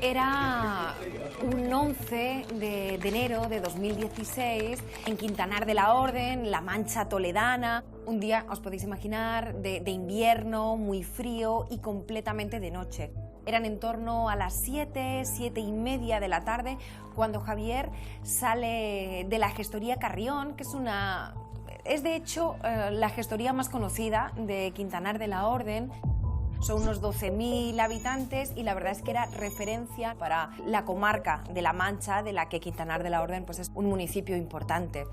Era un 11 de enero de 2016 en Quintanar de la Orden, La Mancha toledana. Un día, os podéis imaginar, de invierno, muy frío y completamente de noche. Eran en torno a las 7:30 de la tarde cuando Javier sale de la gestoría Carrión, que es de hecho la gestoría más conocida de Quintanar de la Orden. Son unos 12.000 habitantes y la verdad es que era referencia para la comarca de La Mancha, de la que Quintanar de la Orden pues, es un municipio importante.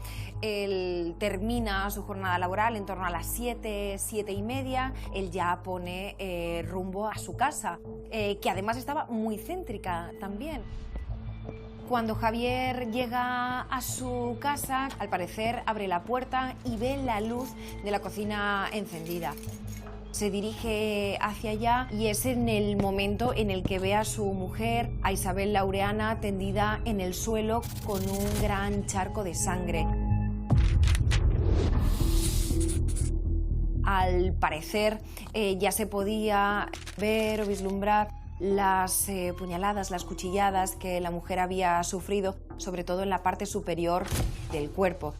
Él termina su jornada laboral en torno a las 7:30. Él ya pone rumbo a su casa, que además estaba muy céntrica también. Cuando Javier llega a su casa, al parecer abre la puerta y ve la luz de la cocina encendida. Se dirige hacia allá y es en el momento en el que ve a su mujer, a Isabel Laureana, tendida en el suelo con un gran charco de sangre. Al parecer ya se podía ver o vislumbrar las puñaladas, las cuchilladas que la mujer había sufrido, sobre todo en la parte superior del cuerpo,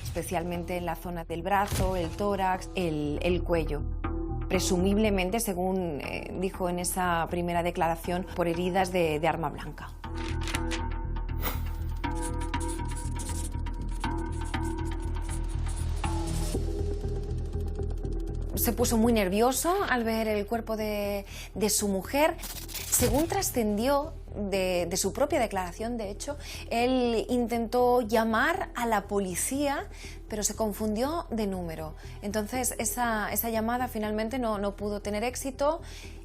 especialmente en la zona del brazo, el tórax, el cuello. Presumiblemente, según dijo en esa primera declaración, por heridas de arma blanca. Se puso muy nervioso al ver el cuerpo de su mujer. Según trascendió de su propia declaración, de hecho, él intentó llamar a la policía, pero se confundió de número. Entonces esa llamada finalmente no pudo tener éxito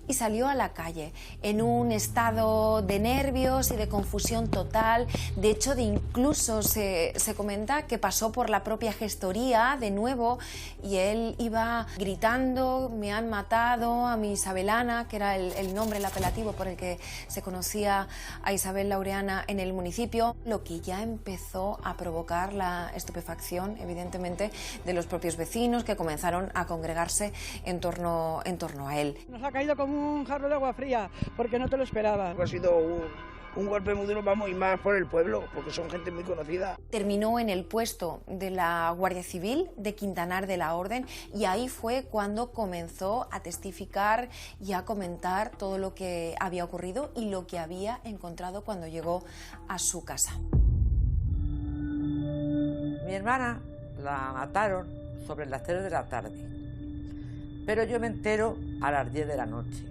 y salió a la calle en un estado de nervios y de confusión total. De hecho, incluso se comenta que pasó por la propia gestoría de nuevo y él iba gritando: me han matado a mi Isabelana, que era el nombre, el apelativo por el que se conocía a Isabel Laureana en el municipio, lo que ya empezó a provocar la estupefacción, evidentemente, de los propios vecinos, que comenzaron a congregarse en torno a él. Nos ha caído como un jarro de agua fría, porque no te lo esperaba. Ha sido un golpe muy duro, vamos, y más por el pueblo, porque son gente muy conocida. Terminó en el puesto de la Guardia Civil de Quintanar de la Orden y ahí fue cuando comenzó a testificar y a comentar todo lo que había ocurrido y lo que había encontrado cuando llegó a su casa. Mi hermana la mataron sobre las 3 de la tarde, pero yo me entero a las 10 de la noche.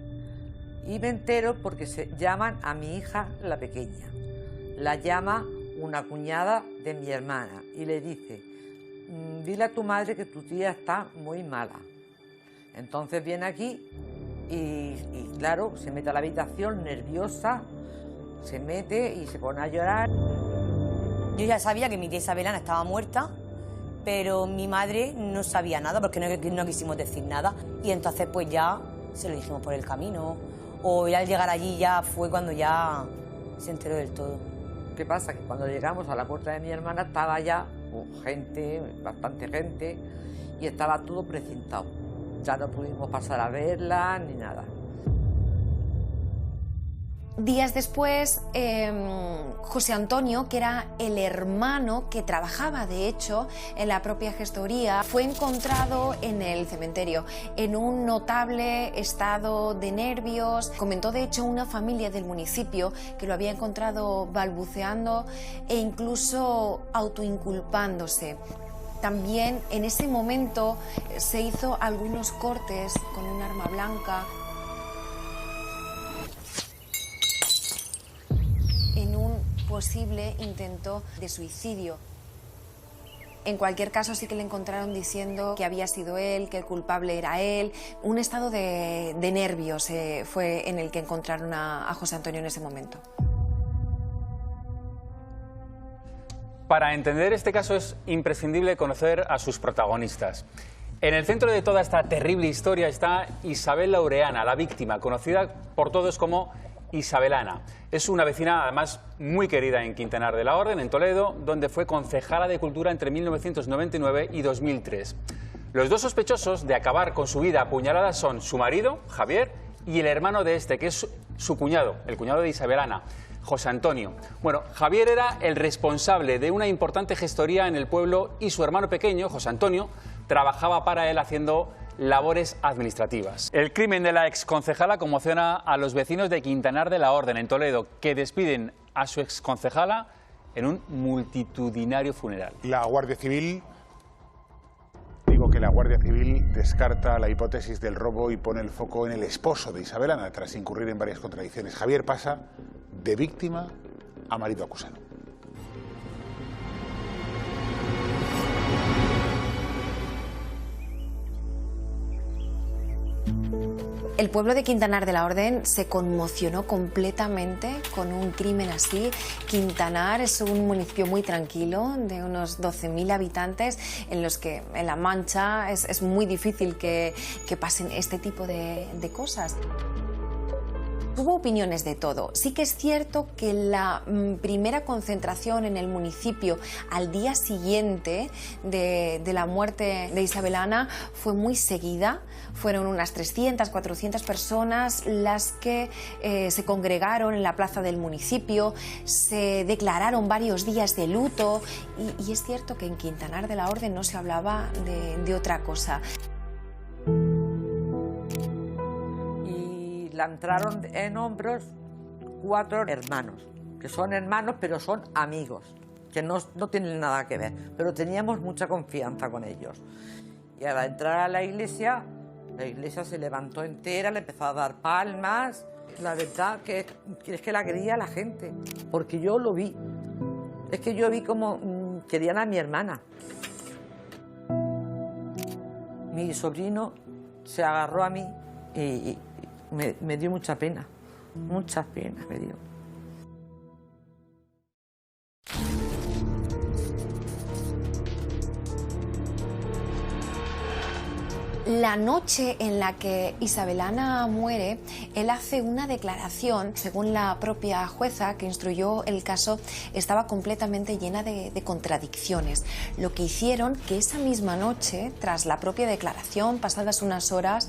Y me entero porque se llaman a mi hija, la pequeña. La llama una cuñada de mi hermana y le dice: dile a tu madre que tu tía está muy mala. Entonces viene aquí y claro, se mete a la habitación nerviosa, se mete y se pone a llorar. Yo ya sabía que mi tía Isabelana estaba muerta, pero mi madre no sabía nada porque no quisimos decir nada. Y entonces pues ya se lo dijimos por el camino. O ya al llegar allí ya fue cuando ya se enteró del todo. ¿Qué pasa? Que cuando llegamos a la puerta de mi hermana estaba ya gente, bastante gente, y estaba todo precintado. Ya no pudimos pasar a verla ni nada. Días después, José Antonio, que era el hermano que trabajaba, de hecho, en la propia gestoría, fue encontrado en el cementerio en un notable estado de nervios. Comentó, de hecho, una familia del municipio que lo había encontrado balbuceando e incluso autoinculpándose. También en ese momento se hizo algunos cortes con un arma blanca. En un posible intento de suicidio. En cualquier caso, sí que le encontraron diciendo que había sido él, que el culpable era él. Un estado de nervios fue en el que encontraron a José Antonio en ese momento. Para entender este caso es imprescindible conocer a sus protagonistas. En el centro de toda esta terrible historia está Isabel Laureana, la víctima, conocida por todos como Isabelana. Es una vecina, además, muy querida en Quintanar de la Orden, en Toledo, donde fue concejala de Cultura entre 1999 y 2003. Los dos sospechosos de acabar con su vida a puñaladas son su marido, Javier, y el hermano de este, que es su cuñado, el cuñado de Isabel Ana, José Antonio. Bueno, Javier era el responsable de una importante gestoría en el pueblo y su hermano pequeño, José Antonio, trabajaba para él haciendo labores administrativas. El crimen de la exconcejala conmociona a los vecinos de Quintanar de la Orden, en Toledo, que despiden a su exconcejala en un multitudinario funeral. La Guardia Civil... Digo que la Guardia Civil descarta la hipótesis del robo y pone el foco en el esposo de Isabel Ana, tras incurrir en varias contradicciones. Javier pasa de víctima a marido acusado. El pueblo de Quintanar de la Orden se conmocionó completamente con un crimen así. Quintanar es un municipio muy tranquilo, de unos 12.000 habitantes, en los que en La Mancha es muy difícil que pasen este tipo de cosas. Hubo opiniones de todo. Sí que es cierto que la primera concentración en el municipio al día siguiente de la muerte de Isabel Ana fue muy seguida. Fueron unas 300, 400 personas las que se congregaron en la plaza del municipio, se declararon varios días de luto y es cierto que en Quintanar de la Orden no se hablaba de otra cosa. La entraron en hombros 4 hermanos, que son hermanos pero son amigos, que no tienen nada que ver, pero teníamos mucha confianza con ellos. Y al entrar a la iglesia se levantó entera, le empezó a dar palmas. La verdad que es que la quería la gente, porque yo lo vi. Es que yo vi como querían a mi hermana. Mi sobrino se agarró a mí y me dio mucha pena me dio. La noche en la que Isabel Ana muere, él hace una declaración. Según la propia jueza que instruyó el caso, estaba completamente llena de contradicciones. Lo que hicieron que esa misma noche, tras la propia declaración, pasadas unas horas,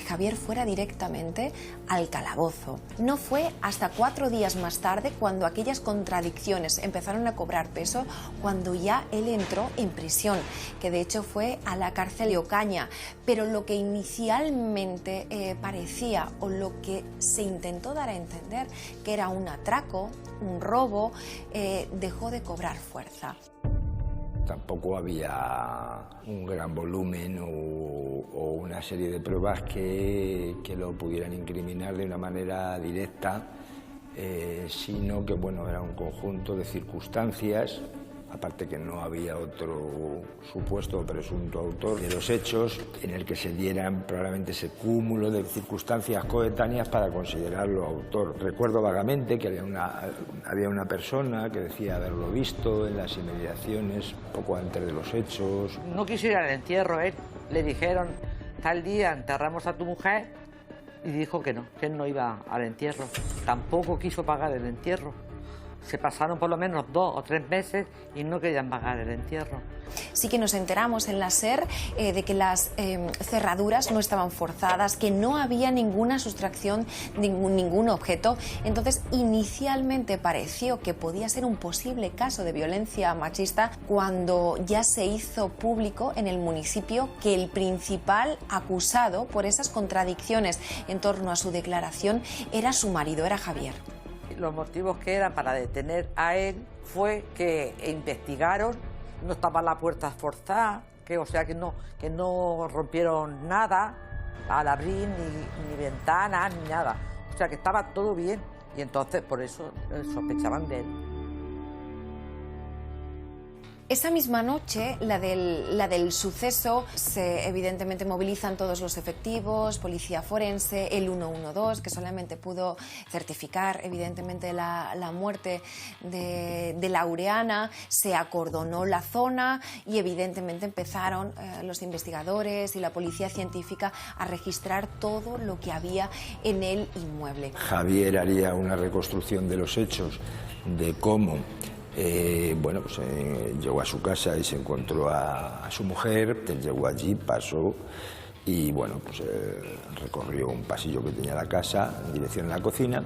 Javier fuera directamente al calabozo. No fue hasta 4 días más tarde, cuando aquellas contradicciones empezaron a cobrar peso, cuando ya él entró en prisión, que de hecho fue a la cárcel de Ocaña. Pero lo que inicialmente parecía, o lo que se intentó dar a entender que era un atraco, un robo, dejó de cobrar fuerza. Tampoco había un gran volumen o una serie de pruebas que lo pudieran incriminar de una manera directa, sino que bueno, era un conjunto de circunstancias. Aparte que no había otro supuesto o presunto autor de los hechos, en el que se dieran probablemente ese cúmulo de circunstancias coetáneas para considerarlo autor. Recuerdo vagamente que había una persona que decía haberlo visto en las inmediaciones poco antes de los hechos. No quiso ir al entierro, le dijeron tal día enterramos a tu mujer y dijo que él no iba al entierro. Tampoco quiso pagar el entierro. Se pasaron por lo menos 2 o 3 meses y no querían pagar el entierro. Sí que nos enteramos en la SER de que las cerraduras no estaban forzadas, que no había ninguna sustracción de ningún objeto. Entonces, inicialmente pareció que podía ser un posible caso de violencia machista, cuando ya se hizo público en el municipio que el principal acusado por esas contradicciones en torno a su declaración era su marido, era Javier. Los motivos que eran para detener a él fue que investigaron, no estaba la puerta forzada, o sea que no rompieron nada al abrir, ni ventanas, ni nada. O sea que estaba todo bien y entonces por eso sospechaban de él. Esa misma noche, la del suceso, se evidentemente movilizan todos los efectivos, policía forense, el 112, que solamente pudo certificar evidentemente la muerte de Laureana. Se acordonó la zona y evidentemente empezaron los investigadores y la policía científica a registrar todo lo que había en el inmueble. Javier haría una reconstrucción de los hechos, de cómo llegó a su casa y se encontró a su mujer. Él llegó allí, pasó y bueno, pues recorrió un pasillo que tenía la casa en dirección a la cocina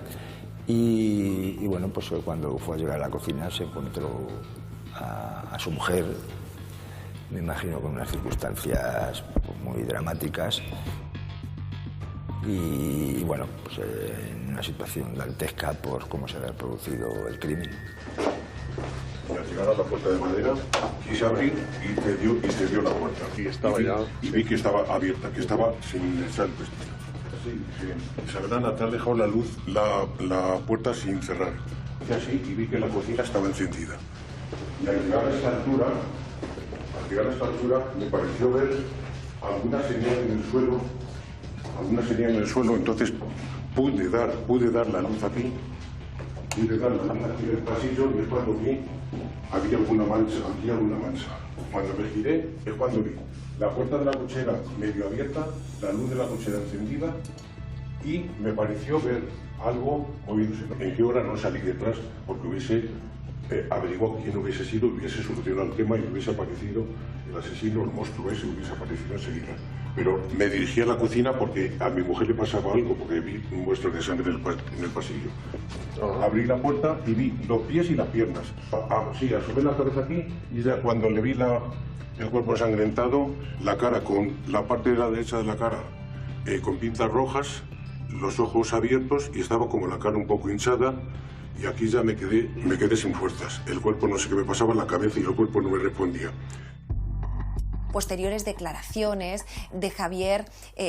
y bueno, pues cuando fue a llegar a la cocina se encontró a su mujer, me imagino con unas circunstancias pues, muy dramáticas y bueno, pues en una situación dantesca por cómo se había producido el crimen. Y al llegar a la puerta de madera, quise abrir y te dio la puerta. Y estaba y vi que estaba abierta, que estaba sin el salto. Isabelana, te has dejado la luz, la puerta sin cerrar. Hice así y vi que la cocina estaba encendida. Y al llegar a esta altura, me pareció ver alguna señal en el suelo, entonces pude dar la luz aquí. Pude dar la luz aquí en el pasillo y es cuando vi había alguna mancha. Cuando me giré es cuando vi la puerta de la cochera medio abierta, la luz de la cochera encendida y me pareció ver algo moviéndose. En qué hora no salí detrás porque hubiese averiguado quién hubiese sido, hubiese solucionado el tema y hubiese aparecido el asesino, el monstruo ese hubiese aparecido enseguida. Pero me dirigí a la cocina porque a mi mujer le pasaba algo, porque vi muestras de sangre en el pasillo. Abrí la puerta y vi los pies y las piernas. Sí, asomé la cabeza aquí y ya cuando le vi el cuerpo ensangrentado, la cara con la parte de la derecha de la cara con pintas rojas, los ojos abiertos y estaba como la cara un poco hinchada y aquí ya me quedé sin fuerzas. El cuerpo no sé qué me pasaba en la cabeza y el cuerpo no me respondía. Posteriores declaraciones de Javier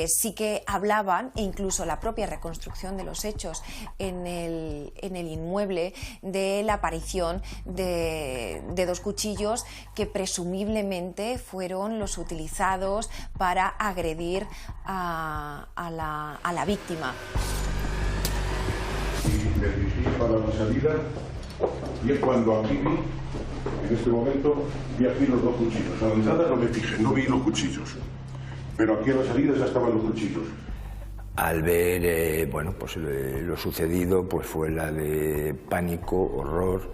sí que hablaban, e incluso la propia reconstrucción de los hechos en el inmueble, de la aparición de dos cuchillos que presumiblemente fueron los utilizados para agredir a la víctima. Y me dirigí para la salida y es cuando aquí vi, en este momento, vi aquí los dos cuchillos. A la entrada no me fijé, no vi los cuchillos. Pero aquí a la salida ya estaban los cuchillos. Al ver, bueno, pues lo sucedido, pues fue la de pánico, horror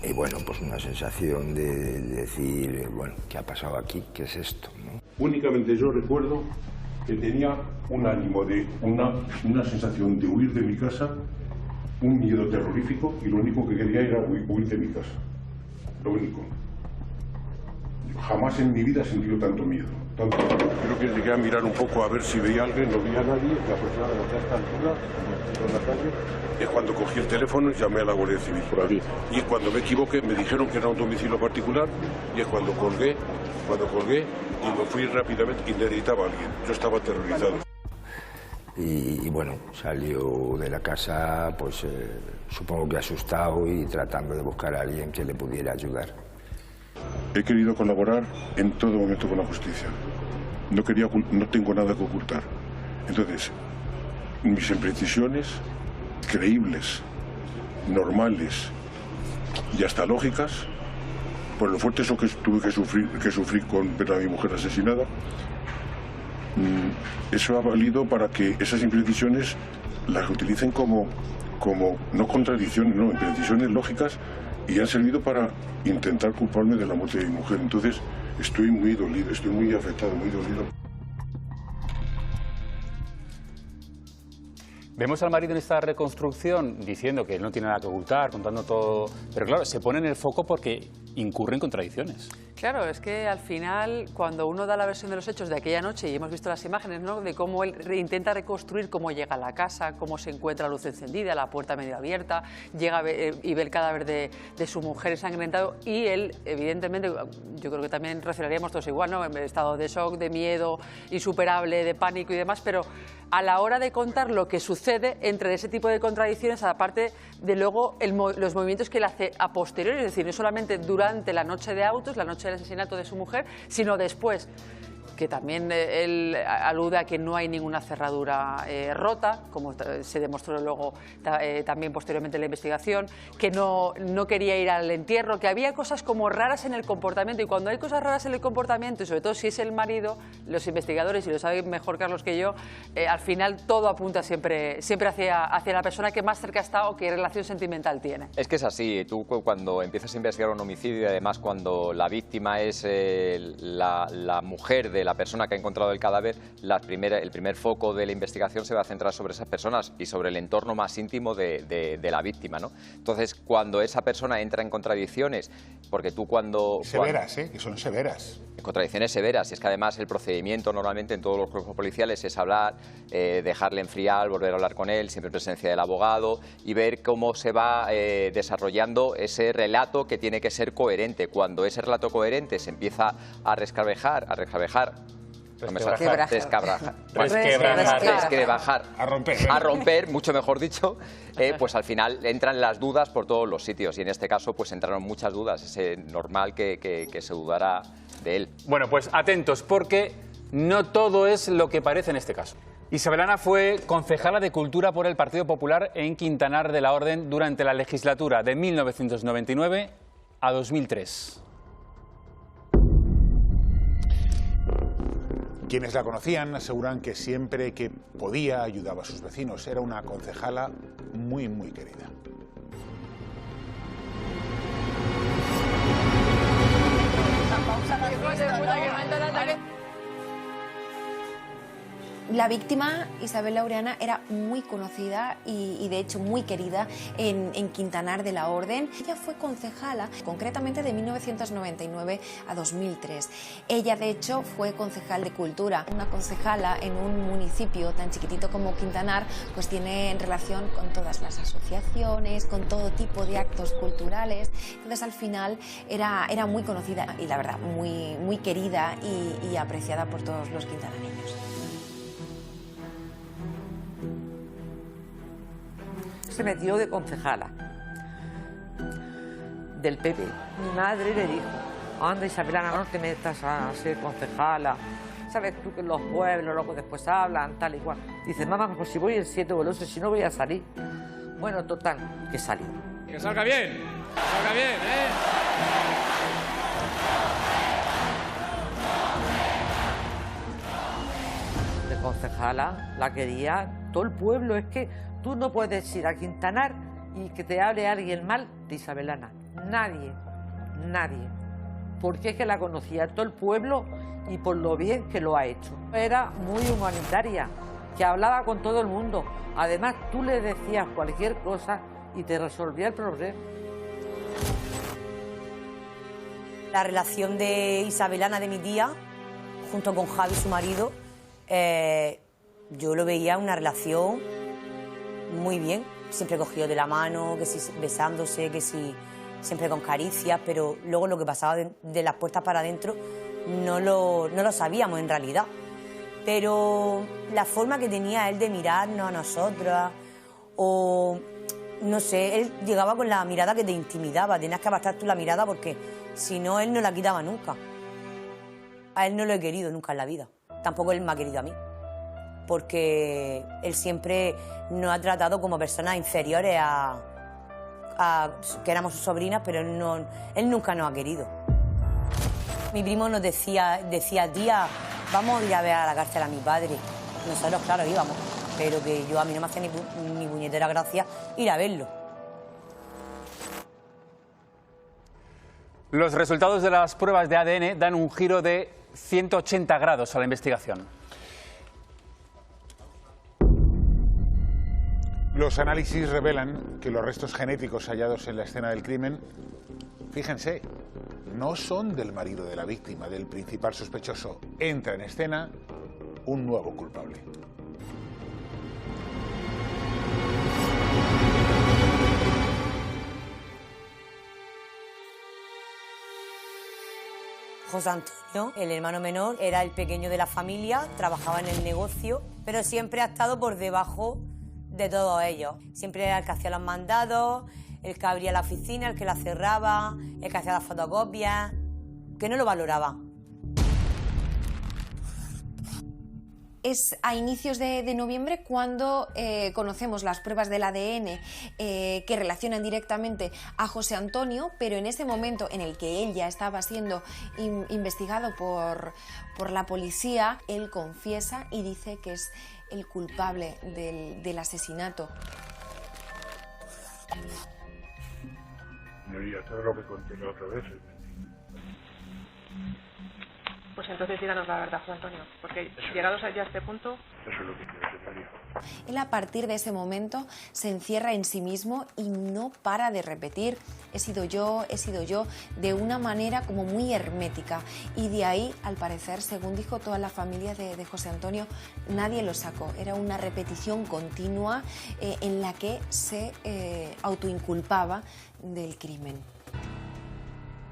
y bueno, pues una sensación de decir, bueno, ¿qué ha pasado aquí? ¿Qué es esto? ¿No? Únicamente yo recuerdo que tenía un ánimo de una sensación de huir de mi casa, un miedo terrorífico y lo único que quería era huir de mi casa. Lo único. Jamás en mi vida he sentido tanto miedo. Creo que llegué a mirar un poco a ver si veía a alguien, no veía a nadie, y aproximadamente a esta altura, en la calle, es cuando cogí el teléfono y llamé a la Guardia Civil por aquí. Y cuando me equivoqué me dijeron que era un domicilio particular y es cuando colgué y me fui rápidamente y necesitaba a alguien. Yo estaba aterrorizado. Y bueno, salió de la casa, pues supongo que asustado y tratando de buscar a alguien que le pudiera ayudar. He querido colaborar en todo momento con la justicia. No tengo nada que ocultar. Entonces, mis imprecisiones creíbles, normales y hasta lógicas, por lo fuerte eso que tuve que sufrir con ver a mi mujer asesinada, eso ha valido para que esas imprecisiones las utilicen como no contradicciones, no, imprecisiones lógicas y han servido para intentar culparme de la muerte de mi mujer. Entonces estoy muy dolido, estoy muy afectado, muy dolido. Vemos al marido en esta reconstrucción diciendo que él no tiene nada que ocultar, contando todo, pero claro, se pone en el foco porque incurre en contradicciones. Claro, es que al final, cuando uno da la versión de los hechos de aquella noche, y hemos visto las imágenes, ¿no?, de cómo él intenta reconstruir cómo llega a la casa, cómo se encuentra la luz encendida, la puerta medio abierta, llega y ve el cadáver de su mujer ensangrentado, y él, evidentemente, yo creo que también reaccionaríamos todos igual, ¿no?, en estado de shock, de miedo insuperable, de pánico y demás, pero a la hora de contar lo que sucede entre ese tipo de contradicciones, aparte de luego los movimientos que él hace a posteriori, es decir, no solamente durante la noche de autos, la noche del asesinato de su mujer, sino después, que también él alude a que no hay ninguna cerradura rota, como se demostró luego también posteriormente en la investigación, que no quería ir al entierro, que había cosas como raras en el comportamiento, y cuando hay cosas raras en el comportamiento, y sobre todo si es el marido, los investigadores, y lo sabe mejor Carlos que yo, al final todo apunta siempre hacia la persona que más cerca está o qué relación sentimental tiene. Es que es así, tú cuando empiezas a investigar un homicidio y además cuando la víctima es la mujer de la persona que ha encontrado el cadáver, el primer foco de la investigación se va a centrar sobre esas personas y sobre el entorno más íntimo de la víctima, ¿no? Entonces, cuando esa persona entra en contradicciones, porque tú cuando... Severas, que son severas. Contradicciones severas, y es que además el procedimiento normalmente en todos los cuerpos policiales es hablar, dejarle enfriar, volver a hablar con él, siempre en presencia del abogado, y ver cómo se va desarrollando ese relato que tiene que ser coherente. Cuando ese relato coherente se empieza a resquebrajar, a romper, mucho mejor dicho, pues al final entran las dudas por todos los sitios, y en este caso pues entraron muchas dudas. Es normal que se dudara de él. Bueno, pues atentos, porque no todo es lo que parece en este caso. Isabel Ana fue concejala de Cultura por el Partido Popular en Quintanar de la Orden durante la legislatura de 1999 a 2003. Quienes la conocían aseguran que siempre que podía ayudaba a sus vecinos. Era una concejala muy, muy querida. La víctima, Isabel Laureana, era muy conocida y de hecho muy querida en Quintanar de la Orden. Ella fue concejala, concretamente de 1999 a 2003. Ella de hecho fue concejal de Cultura. Una concejala en un municipio tan chiquitito como Quintanar pues tiene relación con todas las asociaciones, con todo tipo de actos culturales. Entonces al final era muy conocida y la verdad muy querida y apreciada por todos los quintanareños. Se metió de concejala del PP. Mi madre le dijo: anda, Isabel Ana, no te metas a ser concejala, sabes tú que en los pueblos luego después hablan, tal y cual. Dice: mamá, pues si voy el 7 o el 8, si no voy a salir. Bueno, total, que salió. Que salga bien, ¿eh? De concejala la quería todo el pueblo. Es que tú no puedes ir a Quintanar y que te hable alguien mal de Isabel Ana. Nadie. Porque es que la conocía todo el pueblo y por lo bien que lo ha hecho. Era muy humanitaria, que hablaba con todo el mundo. Además, tú le decías cualquier cosa y te resolvía el problema. La relación de Isabel Ana, de mi tía, junto con Javi, su marido, yo lo veía una relación muy bien, siempre cogido de la mano, que si besándose, que si siempre con caricias, pero luego lo que pasaba de las puertas para adentro no lo sabíamos en realidad. Pero la forma que tenía él de mirarnos a nosotras, o no sé, él llegaba con la mirada que te intimidaba, tenías que apartar tú la mirada porque si no, él no la quitaba nunca. A él no lo he querido nunca en la vida, tampoco él me ha querido a mí, porque él siempre nos ha tratado como personas inferiores a que éramos sus sobrinas, pero él nunca nos ha querido. Mi primo nos decía, tía, vamos a ir a ver a la cárcel a mi padre. Nosotros, claro, íbamos, pero que a mí no me hacía ni puñetera gracia ir a verlo. Los resultados de las pruebas de ADN dan un giro de 180 grados a la investigación. Los análisis revelan que los restos genéticos hallados en la escena del crimen, fíjense, no son del marido de la víctima, del principal sospechoso. Entra en escena un nuevo culpable. José Antonio, el hermano menor, era el pequeño de la familia, trabajaba en el negocio, pero siempre ha estado por debajo de todos ellos. Siempre era el que hacía los mandados, el que abría la oficina, el que la cerraba, el que hacía las fotocopias, que no lo valoraba. Es a inicios de noviembre cuando conocemos las pruebas del ADN que relacionan directamente a José Antonio, pero en ese momento en el que él ya estaba siendo investigado por la policía, él confiesa y dice que es el culpable del asesinato. Señoría, esto es lo que conté la otra vez. Pues Pues entonces díganos la verdad, Juan Antonio, porque llegados ya a este punto... Eso es lo que quiero, señoría. Él a partir de ese momento se encierra en sí mismo y no para de repetir he sido yo, de una manera como muy hermética. Y de ahí, al parecer, según dijo toda la familia de José Antonio, nadie lo sacó. Era una repetición continua en la que se autoinculpaba del crimen.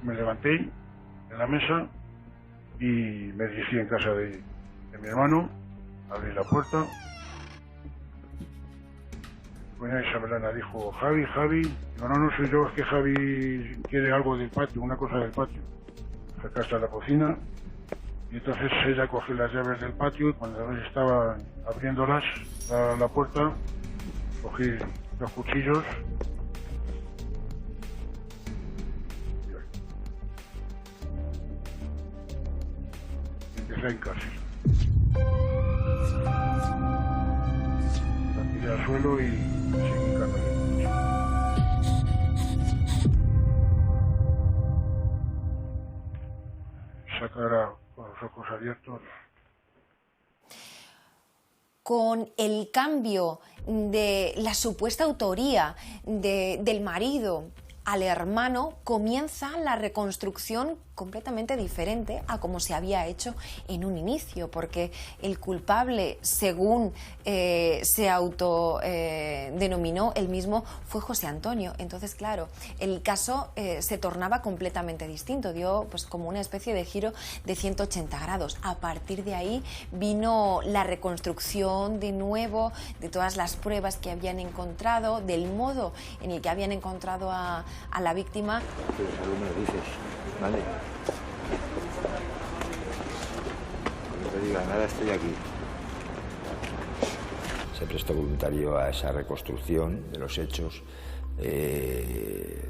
Me levanté en la mesa y me dirigí en casa de mi hermano, abrí la puerta. Doña Isabelana dijo, Javi, digo, no soy yo, es que Javi quiere algo del patio, una cosa del patio. Acá está la cocina, y entonces ella cogió las llaves del patio y cuando estaba abriéndolas, la puerta, cogí los cuchillos y empecé a hincarse. La tiré al suelo y seguí hincándole. Sacara con los ojos abiertos. Con el cambio de la supuesta autoría del marido al hermano, comienza la reconstrucción completamente diferente a como se había hecho en un inicio, porque el culpable, según se autodenominó él mismo, fue José Antonio. Entonces, claro, el caso se tornaba completamente distinto, dio pues como una especie de giro de 180 grados. A partir de ahí vino la reconstrucción de nuevo de todas las pruebas que habían encontrado, del modo en el que habían encontrado a la víctima. Pero eso me lo dices, ¿vale? Cuando te diga nada, estoy aquí. Se prestó voluntario a esa reconstrucción de los hechos.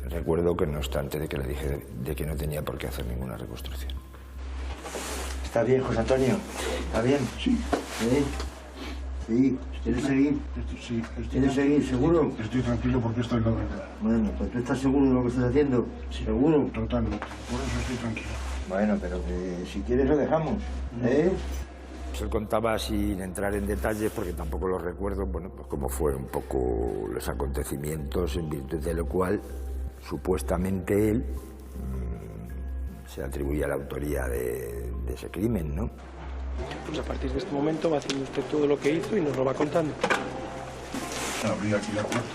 Recuerdo que no obstante de que le dije de que no tenía por qué hacer ninguna reconstrucción. ¿Está bien, José Antonio? ¿Está bien? Sí. Sí. ¿Quieres seguir? Sí. ¿Quieres seguir, seguro? Estoy tranquilo porque esta es la verdad. Bueno, pues ¿tú estás seguro de lo que estás haciendo? Sí, ¿Seguro? Totalmente. Por eso estoy tranquilo. Bueno, pero que si quieres lo dejamos, ¿eh? Pues él contaba sin entrar en detalles, porque tampoco lo recuerdo, bueno, pues cómo fueron un poco los acontecimientos en virtud de lo cual supuestamente él se atribuía la autoría de ese crimen, ¿no? Pues a partir de este momento va haciendo usted todo lo que hizo y nos lo va contando. Abrí aquí la puerta.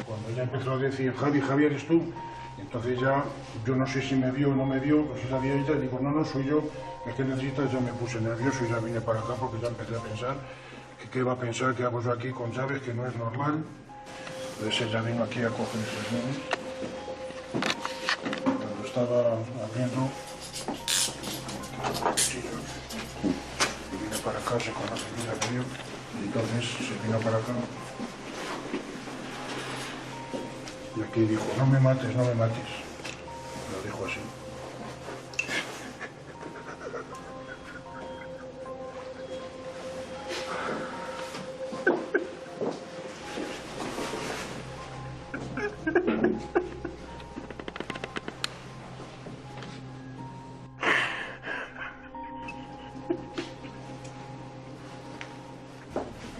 Cuando ya empezó a decir, Javi, eres tú. Entonces ya, yo no sé si me vio o no me vio, pues sabía ella, digo, no, soy yo, es que necesitas, ya me puse nervioso y ya vine para acá porque ya empecé a pensar que qué va a pensar que hago yo aquí con llaves, que no es normal. Entonces ella vino aquí a coger esas llaves. Cuando estaba abriendo, y vine para acá, se conoce que ya vio, y entonces se vino para acá. Y aquí dijo, no me mates. Lo dijo así.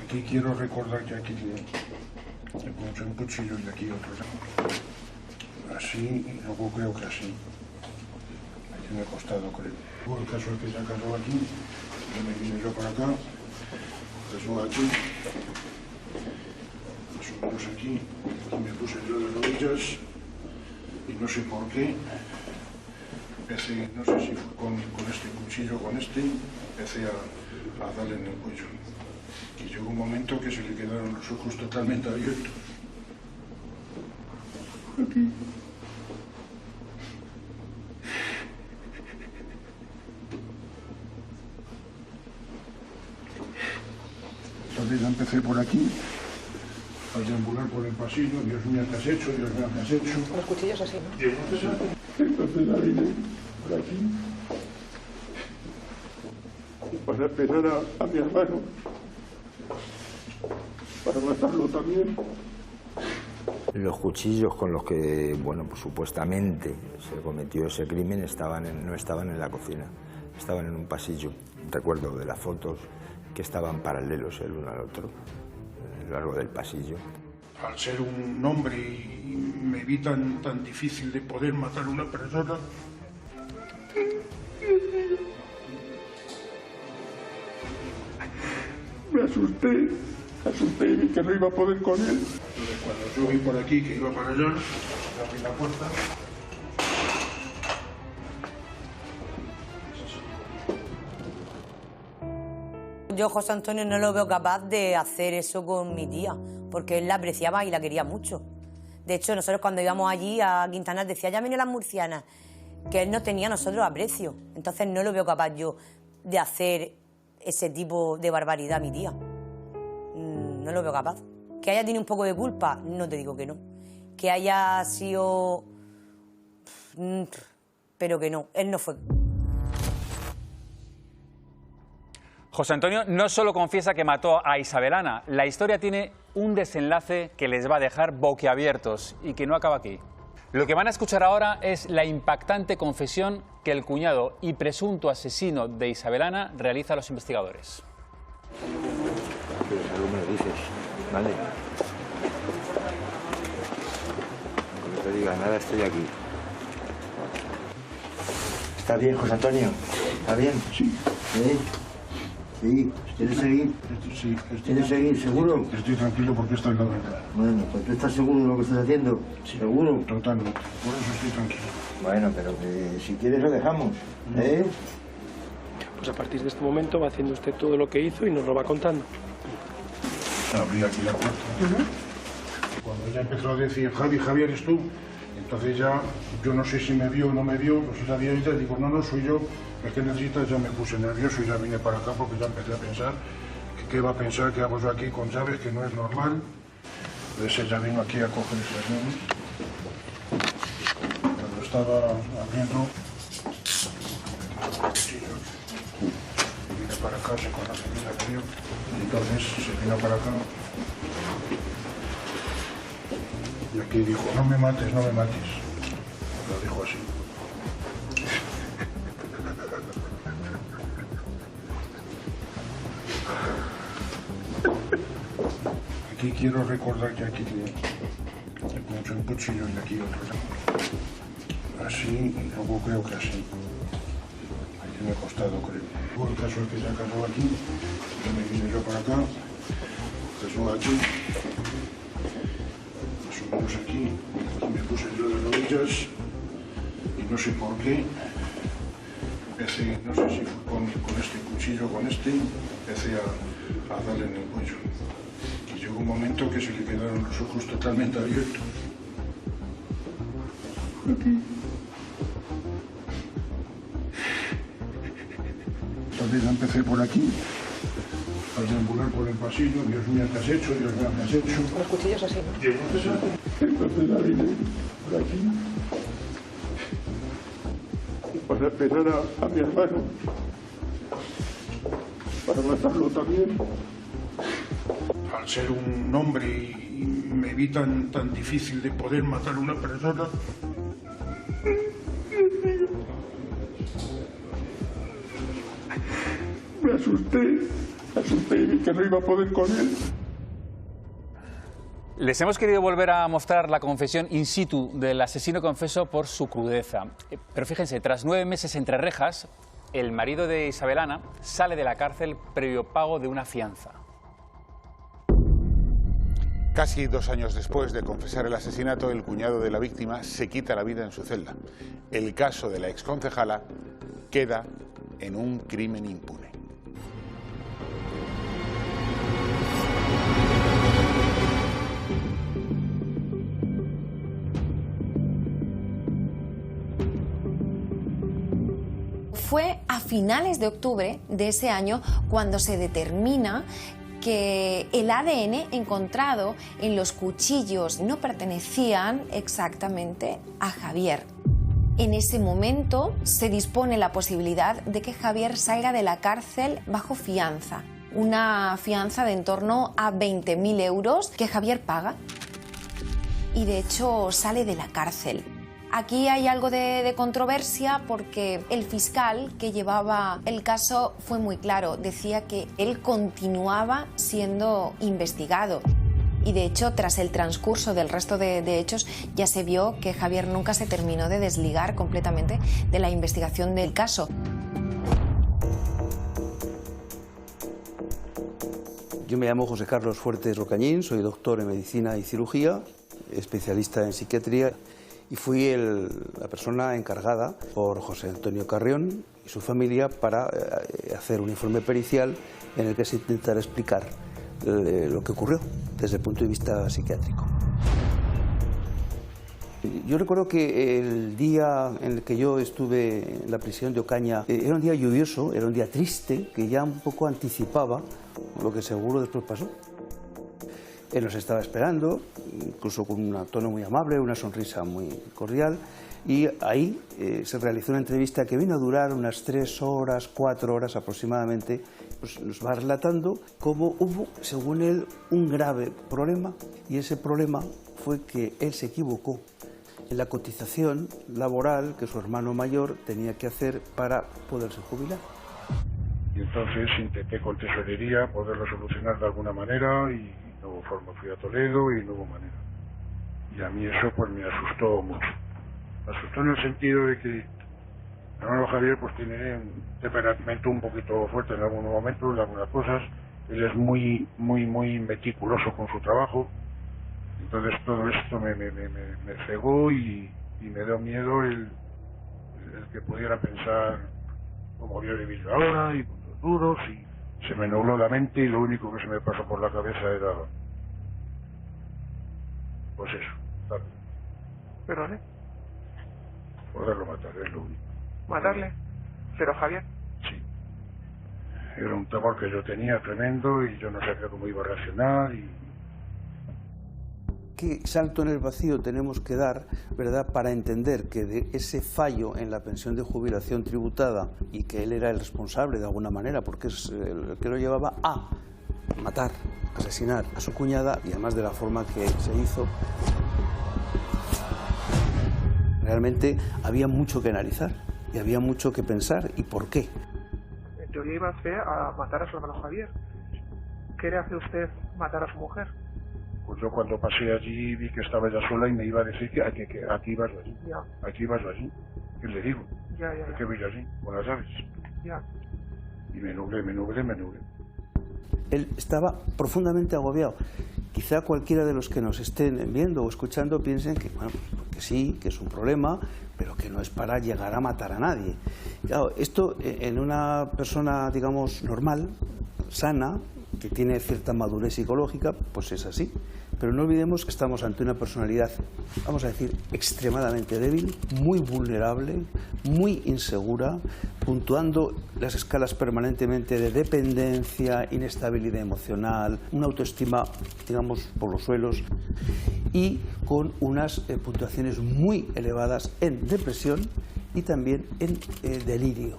Aquí quiero recordar que aquí le puse un cuchillo y aquí otro. Así, y luego creo que así. Aquí me ha costado, creo. El caso es que se casó aquí, yo me vine yo para acá, casó aquí, más o menos aquí me puse yo de rodillas y no sé por qué. Empecé, no sé si fue con este cuchillo, con este, empecé a darle en el cuello. Y llegó un momento que se le quedaron los ojos totalmente abiertos. Aquí. Entonces ya empecé por aquí, a deambular por el pasillo. Dios mío, ¿qué has hecho? Dios mío, ¿qué has hecho? Los cuchillos así, ¿no? Entonces ya vine por aquí. Para esperar a mi hermano, para matarlo también. Los cuchillos con los que, bueno, pues supuestamente se cometió ese crimen no estaban en la cocina, estaban en un pasillo, recuerdo de las fotos, que estaban paralelos el uno al otro, a lo largo del pasillo. Al ser un hombre y me vi tan difícil de poder matar a una persona, me asusté y vi que no iba a poder con él. Entonces, cuando yo vi por aquí que iba para allá, abrí la puerta. Yo, José Antonio, no lo veo capaz de hacer eso con mi tía, porque él la apreciaba y la quería mucho. De hecho, nosotros cuando íbamos allí a Quintanar decía, ya vienen las murcianas, que él no tenía a nosotros aprecio. Entonces no lo veo capaz yo de hacer ese tipo de barbaridad a mi tía. No lo veo capaz. Que haya tenido un poco de culpa, no te digo que no. Que haya sido... pero que no, él no fue. José Antonio no solo confiesa que mató a Isabel Ana, la historia tiene un desenlace que les va a dejar boquiabiertos y que no acaba aquí. Lo que van a escuchar ahora es la impactante confesión que el cuñado y presunto asesino de Isabel Ana realiza a los investigadores. Algo me lo dices, ¿vale? Cuando te diga nada, estoy aquí. ¿Está bien, José Antonio? ¿Está bien? Sí. ¿Sí? Sí. ¿Quieres seguir? Sí. ¿Quieres seguir, seguro? Estoy tranquilo porque esto es la verdad. Bueno, pues tú estás seguro de lo que estás haciendo. Sí, ¿Seguro? Totalmente. Por eso estoy tranquilo. Bueno, pero que si quieres lo dejamos, ¿eh? Pues a partir de este momento va haciendo usted todo lo que hizo y nos lo va contando. Abrí aquí la puerta. Cuando ella empezó a decir, Javi, ¿eres tú? Entonces ya, yo no sé si me vio o no me vio, no sé si sabía ella, digo, no, soy yo, es que necesitas, ya me puse nervioso y ya vine para acá porque ya empecé a pensar que qué va a pensar que hago yo aquí con llaves, que no es normal. Entonces ella vino aquí a coger esas llaves. Cuando estaba abriendo, vine para acá, se conoce bien la que vio, entonces se vino para acá. Y aquí dijo, no me mates. Lo dijo así. Aquí quiero recordar que aquí puse un cuchillo y aquí otro. Así, y luego creo que así. Aquí me ha costado, creo. El caso es que se acabó aquí. Ya me vine yo para acá. Casó aquí. Subimos aquí me puse yo de rodillas y no sé por qué empecé, no sé si fue con este cuchillo, empecé a darle en el cuello. Y llegó un momento que se le quedaron los ojos totalmente abiertos. Aquí. Entonces empecé por aquí, a deambular por el pasillo, Dios mío, ¿qué has hecho? Dios mío, ¿qué has hecho? Los cuchillos así. Entonces la vine por aquí para esperar a mi hermano, para matarlo también. Al ser un hombre y me vi tan difícil de poder matar a una persona, me asusté y vi que no iba a poder con él. Les hemos querido volver a mostrar la confesión in situ del asesino confeso por su crudeza. Pero fíjense, tras 9 meses entre rejas, el marido de Isabel Ana sale de la cárcel previo pago de una fianza. Casi 2 años después de confesar el asesinato, el cuñado de la víctima se quita la vida en su celda. El caso de la exconcejala queda en un crimen impune. Fue a finales de octubre de ese año cuando se determina que el ADN encontrado en los cuchillos no pertenecían exactamente a Javier. En ese momento se dispone la posibilidad de que Javier salga de la cárcel bajo fianza, una fianza de en torno a 20.000 euros que Javier paga y de hecho sale de la cárcel. Aquí hay algo de controversia porque el fiscal que llevaba el caso fue muy claro. Decía que él continuaba siendo investigado. Y de hecho, tras el transcurso del resto de hechos, ya se vio que Javier nunca se terminó de desligar completamente de la investigación del caso. Yo me llamo José Carlos Fuertes Rocañín, soy doctor en medicina y cirugía, especialista en psiquiatría y fui la persona encargada por José Antonio Carrión y su familia para hacer un informe pericial en el que se intentara explicar lo que ocurrió desde el punto de vista psiquiátrico. Yo recuerdo que el día en el que yo estuve en la prisión de Ocaña era un día lluvioso, era un día triste, que ya un poco anticipaba lo que seguro después pasó. Él nos estaba esperando, incluso con un tono muy amable, una sonrisa muy cordial, y ahí se realizó una entrevista que vino a durar unas 3 horas, 4 horas aproximadamente. Pues nos va relatando cómo hubo, según él, un grave problema, y ese problema fue que él se equivocó en la cotización laboral que su hermano mayor tenía que hacer para poderse jubilar. Y entonces intenté con tesorería poderlo solucionar de alguna manera y no hubo forma. Fui a Toledo y no hubo manera. Y a mí eso pues me asustó mucho. Me asustó en el sentido de que mi hermano Javier pues tiene un temperamento un poquito fuerte en algunos momentos, en algunas cosas. Él es muy meticuloso con su trabajo. Entonces todo esto me cegó y me dio miedo el que pudiera pensar cómo voy a vivir ahora y con los duros, y se me nubló la mente y lo único que se me pasó por la cabeza era pues eso, matarle. ¿Perdone? Poderlo matar, es lo único. ¿Matarle? ¿Pero Javier? Sí. Era un temor que yo tenía tremendo y yo no sabía cómo iba a reaccionar y... ¿Qué salto en el vacío tenemos que dar, verdad, para entender que de ese fallo en la pensión de jubilación tributada y que él era el responsable de alguna manera, porque es el que lo llevaba a matar, asesinar a su cuñada y además de la forma que se hizo? Realmente había mucho que analizar y había mucho que pensar. ¿Y por qué? En teoría iba usted a matar a su hermano Javier. ¿Qué le hace usted matar a su mujer? Pues yo cuando pasé allí vi que estaba ella sola y me iba a decir que aquí vas allí. Ya. Aquí vas allí. ¿Qué le digo? Ya. ¿Qué voy allí? Con las aves. Ya. Y me nublé. Él estaba profundamente agobiado. Quizá cualquiera de los que nos estén viendo o escuchando piensen que, bueno, que sí, que es un problema, pero que no es para llegar a matar a nadie. Claro, esto en una persona, digamos, normal, sana, que tiene cierta madurez psicológica, pues es así. Pero no olvidemos que estamos ante una personalidad, vamos a decir, extremadamente débil, muy vulnerable, muy insegura, puntuando las escalas permanentemente de dependencia, inestabilidad emocional, una autoestima, digamos, por los suelos, y con unas puntuaciones muy elevadas en depresión y también en delirio.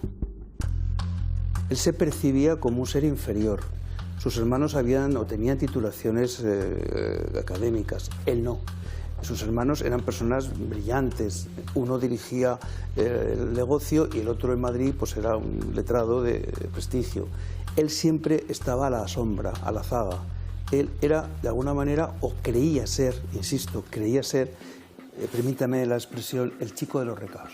Él se percibía como un ser inferior. Sus hermanos tenían titulaciones académicas, él no. Sus hermanos eran personas brillantes, uno dirigía el negocio y el otro en Madrid pues era un letrado de prestigio. Él siempre estaba a la sombra, a la zaga. Él era, de alguna manera, o creía ser, insisto, creía ser, permítame la expresión, el chico de los recados.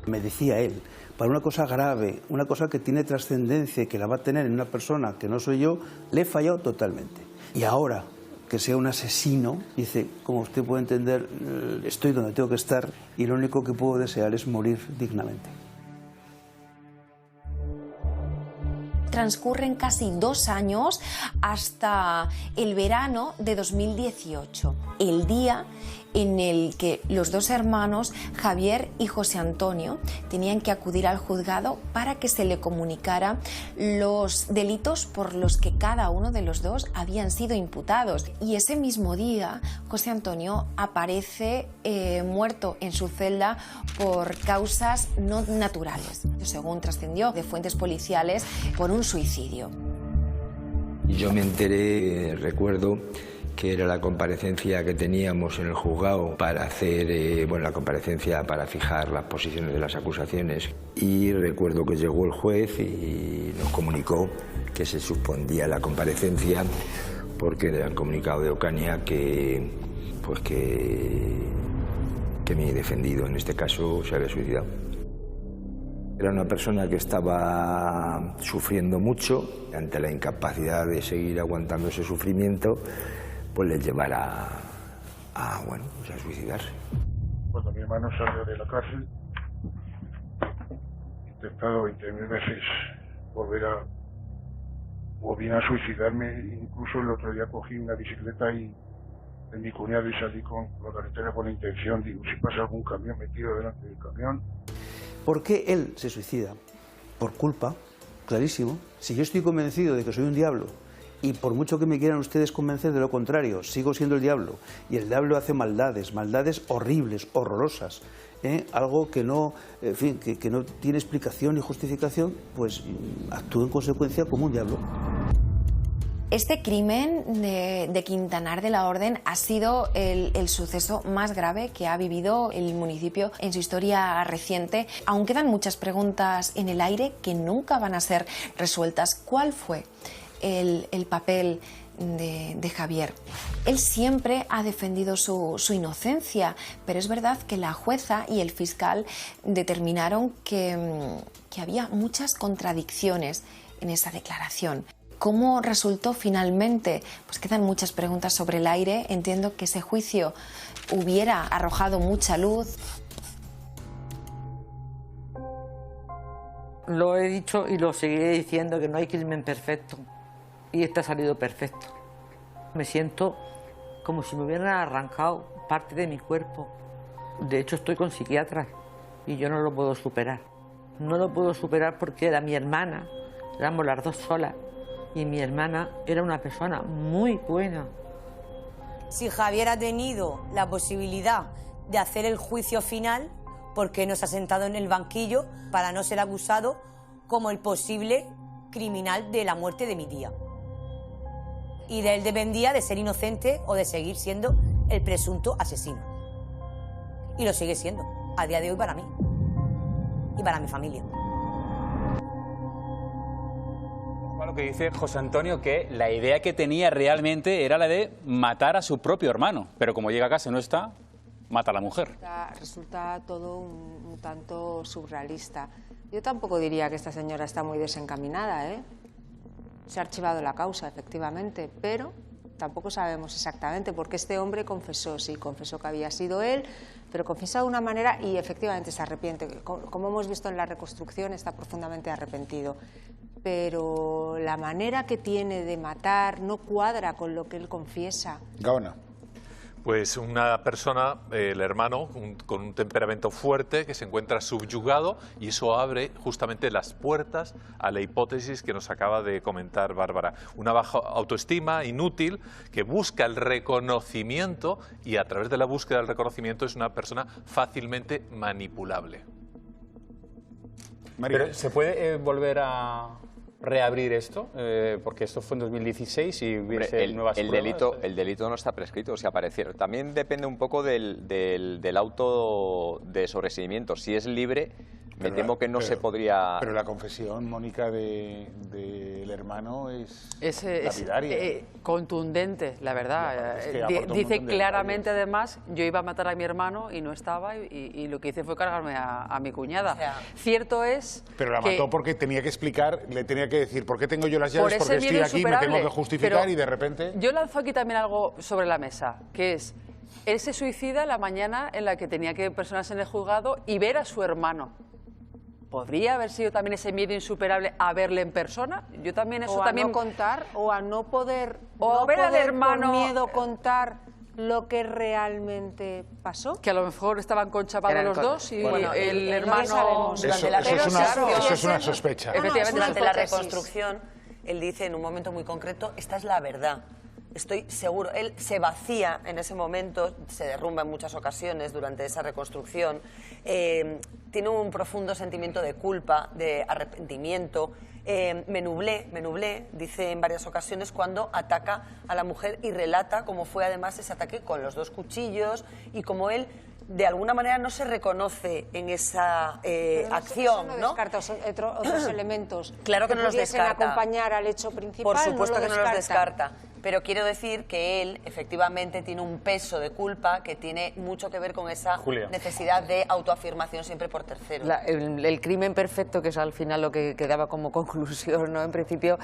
Me decía él, para una cosa grave, una cosa que tiene trascendencia y que la va a tener en una persona que no soy yo, le he fallado totalmente. Y ahora que sea un asesino, dice, como usted puede entender, estoy donde tengo que estar y lo único que puedo desear es morir dignamente. Transcurren casi 2 años hasta el verano de 2018, el día en el que los 2 hermanos, Javier y José Antonio, tenían que acudir al juzgado para que se le comunicara los delitos por los que cada uno de los 2 habían sido imputados. Y ese mismo día, José Antonio aparece muerto en su celda por causas no naturales, según trascendió de fuentes policiales, por un suicidio. Yo me enteré, recuerdo, que era la comparecencia que teníamos en el juzgado para hacer, la comparecencia para fijar las posiciones de las acusaciones. Y recuerdo que llegó el juez y nos comunicó que se suspendía la comparecencia porque le han comunicado de Ocaña que mi defendido en este caso se había suicidado. Era una persona que estaba sufriendo mucho, ante la incapacidad de seguir aguantando ese sufrimiento, pues le llevara a suicidarse. Cuando mi hermano salió de la cárcel, he intentado 20.000 veces volver a suicidarme. Incluso el otro día cogí una bicicleta de mi cuñado y salí con la carretera con la intención, digo, si pasa algún camión, me tiro delante del camión. ¿Por qué él se suicida? Por culpa, clarísimo. Si yo estoy convencido de que soy un diablo y por mucho que me quieran ustedes convencer de lo contrario, sigo siendo el diablo y el diablo hace maldades horribles, horrorosas, algo que no, en fin, que no tiene explicación ni justificación, pues actúo en consecuencia como un diablo. Este crimen de Quintanar de la Orden ha sido el suceso más grave que ha vivido el municipio en su historia reciente. Aún quedan muchas preguntas en el aire que nunca van a ser resueltas. ¿Cuál fue el papel de Javier? Él siempre ha defendido su inocencia, pero es verdad que la jueza y el fiscal determinaron que había muchas contradicciones en esa declaración. ¿Cómo resultó finalmente? Pues quedan muchas preguntas sobre el aire. Entiendo que ese juicio hubiera arrojado mucha luz. Lo he dicho y lo seguiré diciendo, que no hay crimen perfecto. Y este ha salido perfecto. Me siento como si me hubieran arrancado parte de mi cuerpo. De hecho, estoy con psiquiatras y yo no lo puedo superar. No lo puedo superar porque era mi hermana, éramos las dos solas. Y mi hermana era una persona muy buena. Si Javier ha tenido la posibilidad de hacer el juicio final, ¿por qué no se ha sentado en el banquillo para no ser acusado como el posible criminal de la muerte de mi tía? Y de él dependía de ser inocente o de seguir siendo el presunto asesino. Y lo sigue siendo, a día de hoy, para mí y para mi familia. Lo que dice José Antonio, que la idea que tenía realmente era la de matar a su propio hermano, pero como llega a casa y no está, mata a la mujer. Resulta todo un tanto surrealista. Yo tampoco diría que esta señora está muy desencaminada, ¿eh? Se ha archivado la causa, efectivamente, pero tampoco sabemos exactamente, porque este hombre confesó, sí, confesó que había sido él, pero confiesa de una manera y efectivamente se arrepiente. Como hemos visto en la reconstrucción, está profundamente arrepentido. Pero la manera que tiene de matar no cuadra con lo que él confiesa. Gaona. Pues una persona, el hermano, con un temperamento fuerte, que se encuentra subyugado, y eso abre justamente las puertas a la hipótesis que nos acaba de comentar Bárbara. Una baja autoestima inútil que busca el reconocimiento, y a través de la búsqueda del reconocimiento es una persona fácilmente manipulable. Pero ¿se puede volver a reabrir esto? Porque esto fue en 2016 y hubiese nuevas pruebas. El delito no está prescrito, si apareciera. También depende un poco del auto de sobreseimiento. Si es libre, me temo que no se podría... Pero la confesión, Mónica, del hermano es lapidaria. Contundente, la verdad. Dice claramente, además, yo iba a matar a mi hermano y no estaba, y lo que hice fue cargarme a mi cuñada. O sea, cierto es... Pero la mató porque tenía que explicar, le tenía que decir, ¿por qué tengo yo las llaves? Porque estoy aquí, me tengo que justificar. Pero y de repente... Yo lanzo aquí también algo sobre la mesa, que es, él se suicida la mañana en la que tenía que personarse en el juzgado y ver a su hermano. ¿Podría haber sido también ese miedo insuperable a verle en persona? Yo también eso también... no contar, o a no poder, o ver al hermano, por miedo contar lo que realmente pasó. Que a lo mejor estaban conchavados los dos y el hermano... Eso es una sospecha. Efectivamente, durante la reconstrucción, él dice en un momento muy concreto, esta es la verdad. Estoy seguro, él se vacía en ese momento, se derrumba en muchas ocasiones durante esa reconstrucción, tiene un profundo sentimiento de culpa, de arrepentimiento. Me nublé, dice en varias ocasiones, cuando ataca a la mujer y relata cómo fue además ese ataque con los 2 cuchillos y cómo él de alguna manera no se reconoce en esa acción, no descarta otros elementos. Claro que no los descarta. Acompañar al hecho principal. Por supuesto que no los descarta. Pero quiero decir que él efectivamente tiene un peso de culpa que tiene mucho que ver con esa necesidad de autoafirmación siempre por terceros. El crimen perfecto, que es al final lo que quedaba como conclusión, ¿no? En principio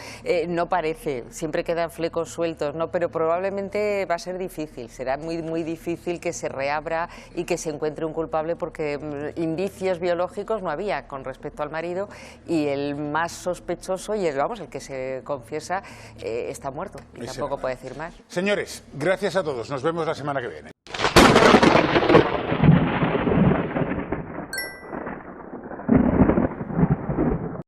no parece, siempre quedan flecos sueltos, ¿no? Pero probablemente va a ser difícil, será muy difícil que se reabra y que se encuentre un culpable, porque indicios biológicos no había con respecto al marido, y el más sospechoso y el que se confiesa está muerto y tampoco puede decir más. Señores, gracias a todos. Nos vemos la semana que viene.